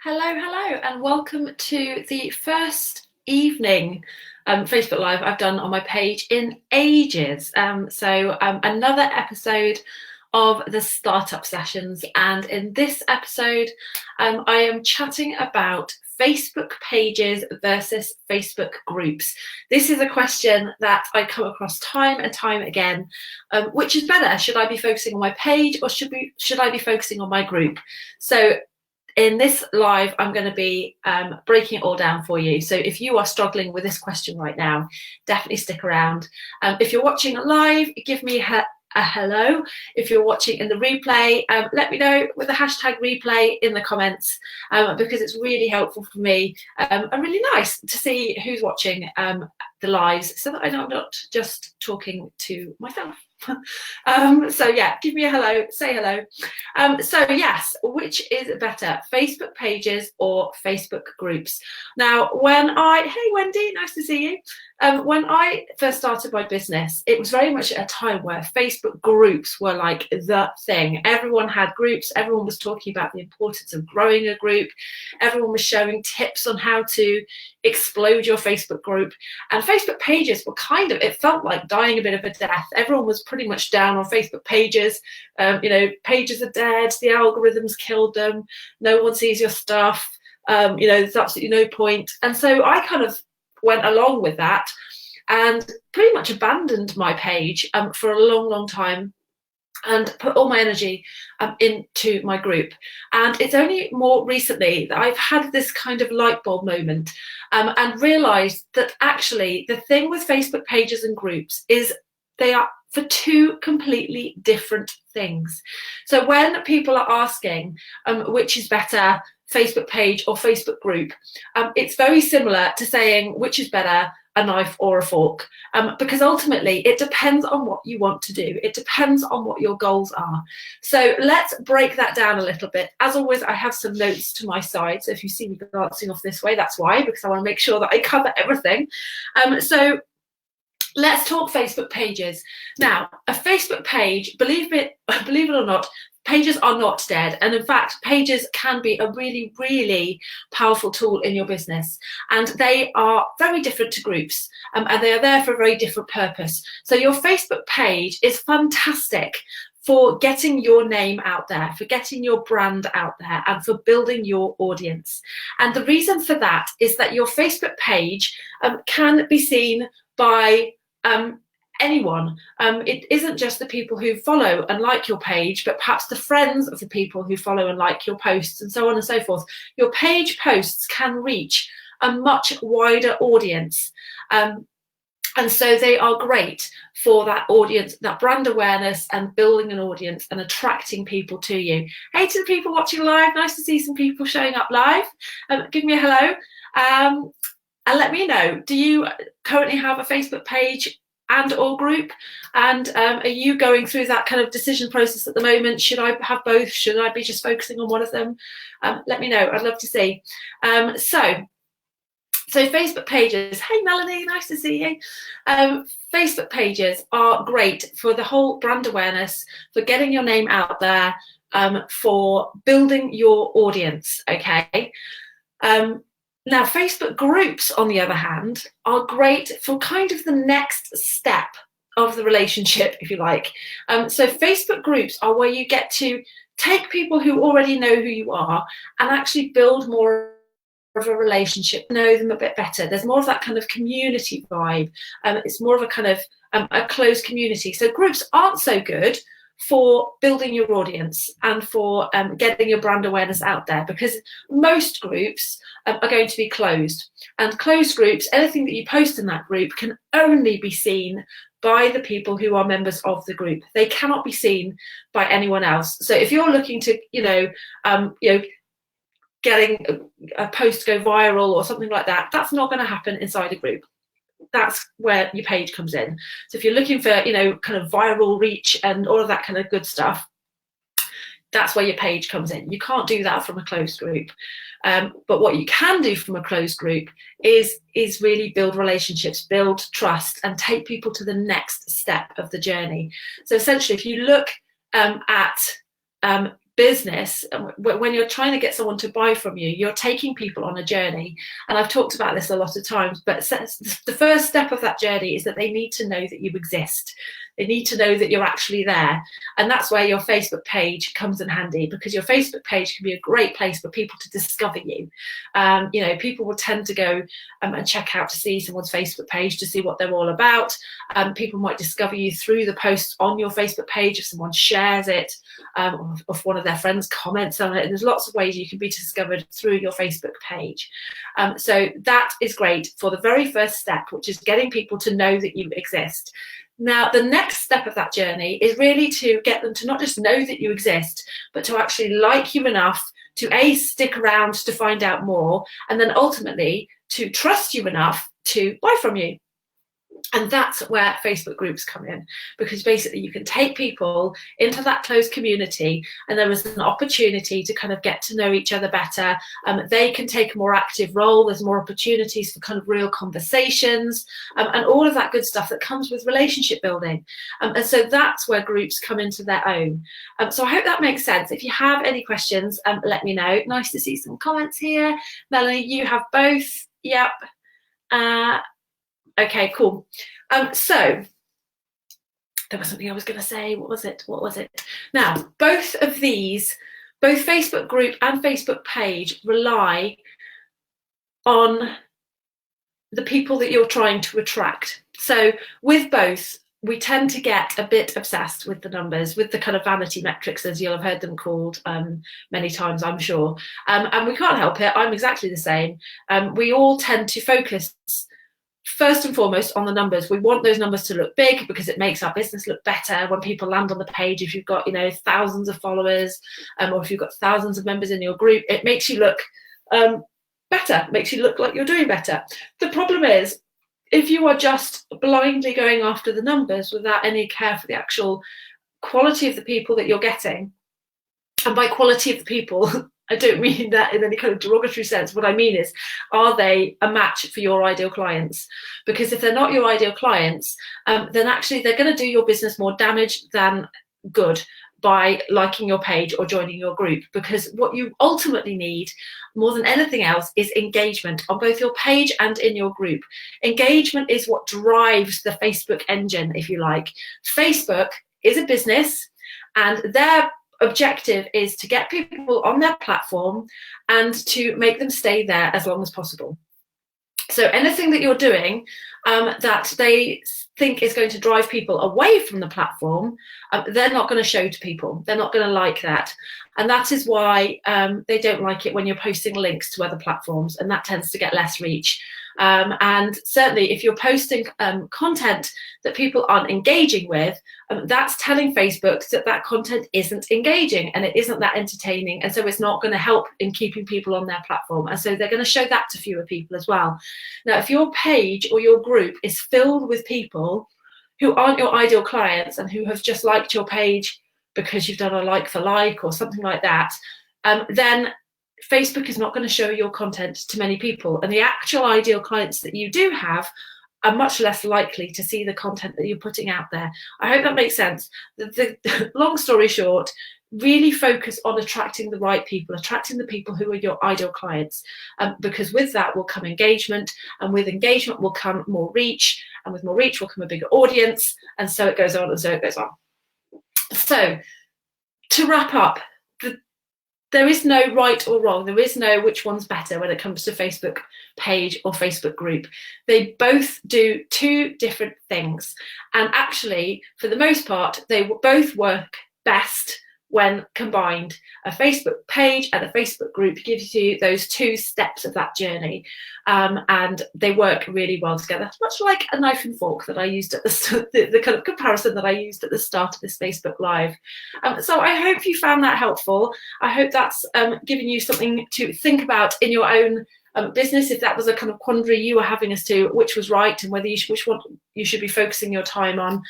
Hello, and welcome to the first evening Facebook Live I've done on my page in ages. Another episode of the Startup Sessions, and in this episode, I am chatting about Facebook pages versus Facebook groups. This is a question that I come across time and time again. Which is better? Should I be focusing on my page or should I be focusing on my group? So in this live, I'm going to be breaking it all down for you. So if you are struggling with this question right now, definitely stick around. If you're watching live, give me a hello. If you're watching in the replay, let me know with the hashtag replay in the comments, because it's really helpful for me and really nice to see who's watching the lives, so that I know I'm not just talking to myself. So yeah, give me a hello, say hello. So yes, which is better, Facebook pages or Facebook groups? Now, hey Wendy, nice to see you. When I first started my business, it was very much at a time where Facebook groups were like the thing. Everyone had groups, everyone was talking about the importance of growing a group, everyone was showing tips on how to explode your Facebook group, and Facebook pages were it felt like dying a bit of a death. Everyone was pretty much down on Facebook pages. Pages are dead, the algorithms killed them, no one sees your stuff, there's absolutely no point. And so I kind of went along with that and pretty much abandoned my page for a long time and put all my energy into my group. And it's only more recently that I've had this kind of light bulb moment and realized that actually the thing with Facebook pages and groups is they are for two completely different things. So when people are asking which is better, Facebook page or Facebook group, it's very similar to saying which is better, a knife or a fork, because ultimately it depends on what you want to do. It depends on what your goals are. So let's break that down a little bit. As always, I have some notes to my side. So if you see me glancing off this way, that's why, because I want to make sure that I cover everything. So let's talk Facebook pages. Now, a Facebook page, believe it or not, pages are not dead. And in fact, pages can be a really, really powerful tool in your business. And they are very different to groups, and they are there for a very different purpose. So your Facebook page is fantastic for getting your name out there, for getting your brand out there, and for building your audience. And the reason for that is that your Facebook page can be seen by anyone. It isn't just the people who follow and like your page, but perhaps the friends of the people who follow and like your posts, and so on and so forth. Your page posts can reach a much wider audience. And so they are great for that audience, that brand awareness, and building an audience and attracting people to you. Hey to the people watching live, nice to see some people showing up live. Give me a hello. And let me know, do you currently have a Facebook page and or group? And are you going through that kind of decision process at the moment? Should I have both? Should I be just focusing on one of them? Let me know, I'd love to see. So Facebook pages, hey Melanie, nice to see you. Facebook pages are great for the whole brand awareness, for getting your name out there, for building your audience, okay? Now, Facebook groups, on the other hand, are great for kind of the next step of the relationship, if you like. So Facebook groups are where you get to take people who already know who you are and actually build more of a relationship, know them a bit better. There's more of that kind of community vibe. It's more of a kind of a closed community. So groups aren't so good for building your audience and for getting your brand awareness out there, because most groups are going to be closed, and closed groups, anything that you post in that group can only be seen by the people who are members of the group. They cannot be seen by anyone else. So if you're looking to getting a post go viral or something like that, that's not going to happen inside a group. That's where your page comes in. So if you're looking for, kind of viral reach and all of that kind of good stuff, that's where your page comes in. You can't do that from a closed group. But what you can do from a closed group is really build relationships, build trust, and take people to the next step of the journey. So essentially, if you look at business, when you're trying to get someone to buy from you, you're taking people on a journey. And I've talked about this a lot of times, but the first step of that journey is that they need to know that you exist. They need to know that you're actually there. And that's where your Facebook page comes in handy, because your Facebook page can be a great place for people to discover you. People will tend to go and check out to see someone's Facebook page to see what they're all about. People might discover you through the posts on your Facebook page if someone shares it, or if one of their friends comments on it. There's lots of ways you can be discovered through your Facebook page. So that is great for the very first step, which is getting people to know that you exist. Now, the next step of that journey is really to get them to not just know that you exist, but to actually like you enough to stick around to find out more, and then ultimately to trust you enough to buy from you. And that's where Facebook groups come in, because basically you can take people into that closed community, and there is an opportunity to kind of get to know each other better. They can take a more active role. There's more opportunities for kind of real conversations, and all of that good stuff that comes with relationship building. And so that's where groups come into their own. So I hope that makes sense. If you have any questions, let me know. Nice to see some comments here. Melanie, you have both. Yep. Okay, cool. So there was something I was going to say. What was it? Now, both of these, both Facebook group and Facebook page, rely on the people that you're trying to attract. So with both, we tend to get a bit obsessed with the numbers, with the kind of vanity metrics, as you'll have heard them called many times, I'm sure. And we can't help it. I'm exactly the same. We all tend to focus first and foremost on the numbers. We want those numbers to look big because it makes our business look better when people land on the page. If you've got, thousands of followers, or if you've got thousands of members in your group, it makes you look better, makes you look like you're doing better. The problem is, if you are just blindly going after the numbers without any care for the actual quality of the people that you're getting, and by quality of the people, I don't mean that in any kind of derogatory sense. What I mean is, are they a match for your ideal clients? Because if they're not your ideal clients, then actually they're going to do your business more damage than good by liking your page or joining your group. Because what you ultimately need more than anything else is engagement on both your page and in your group. Engagement is what drives the Facebook engine, if you like. Facebook is a business, and their objective is to get people on their platform and to make them stay there as long as possible. So anything that you're doing that they think is going to drive people away from the platform, they're not going to show to people. They're not going to like that. And that is why they don't like it when you're posting links to other platforms, and that tends to get less reach. And certainly if you're posting content that people aren't engaging with, that's telling Facebook that that content isn't engaging and it isn't that entertaining, and so it's not going to help in keeping people on their platform, and so they're going to show that to fewer people as well. Now, if your page or your group is filled with people who aren't your ideal clients and who have just liked your page because you've done a like for like or something like that, then Facebook is not going to show your content to many people, and the actual ideal clients that you do have are much less likely to see the content that you're putting out there. I hope that makes sense. The long story short, really focus on attracting the right people, attracting the people who are your ideal clients, because with that will come engagement, and with engagement will come more reach, and with more reach will come a bigger audience, and so it goes on and so it goes on. So to wrap up, there is no right or wrong. There is no which one's better when it comes to Facebook page or Facebook group. They both do two different things. And actually, for the most part, they both work best when combined. A Facebook page and a Facebook group gives you those two steps of that journey. And they work really well together, much like a knife and fork that I used at the kind of comparison that I used at the start of this Facebook Live. So I hope you found that helpful. I hope that's given you something to think about in your own business, if that was a kind of quandary you were having as to which was right and whether which one you should be focusing your time on.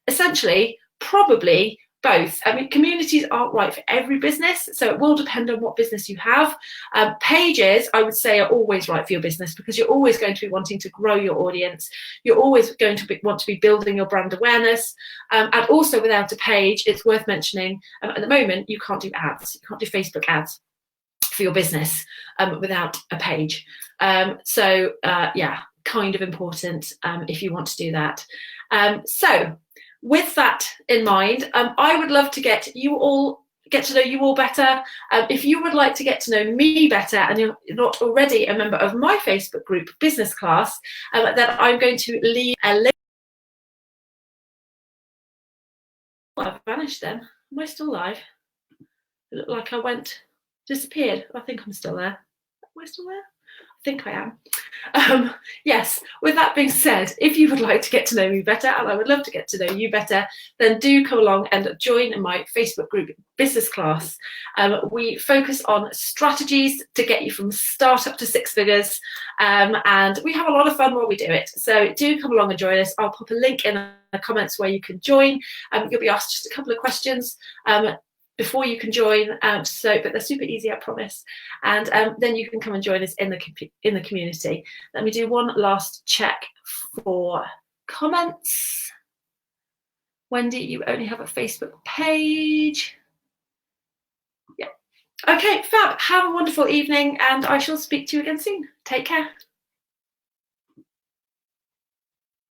Essentially, probably both. I mean, communities aren't right for every business, so it will depend on what business you have. Pages, I would say, are always right for your business because you're always going to be wanting to grow your audience. You're always going to want to be building your brand awareness. And also without a page, it's worth mentioning, at the moment, you can't do ads. You can't do Facebook ads for your business without a page. Yeah, kind of important if you want to do that. So with that in mind, I would love to get to know you all better. If you would like to get to know me better and you're not already a member of my Facebook group, Business Class, then I'm going to leave a link. Oh, I've vanished then. Am I still live? It looked like disappeared. I think I'm still there. Am I still there? I think I am. Yes, with that being said, if you would like to get to know me better, and I would love to get to know you better, then do come along and join my Facebook group, Business Class. We focus on strategies to get you from startup to six figures, and we have a lot of fun while we do it. So do come along and join us. I'll pop a link in the comments where you can join. You'll be asked just a couple of questions before you can join, but they're super easy, I promise. And then you can come and join us in the community. Let me do one last check for comments. Wendy, you only have a Facebook page. Yeah. Okay, fab. Have a wonderful evening, and I shall speak to you again soon. Take care.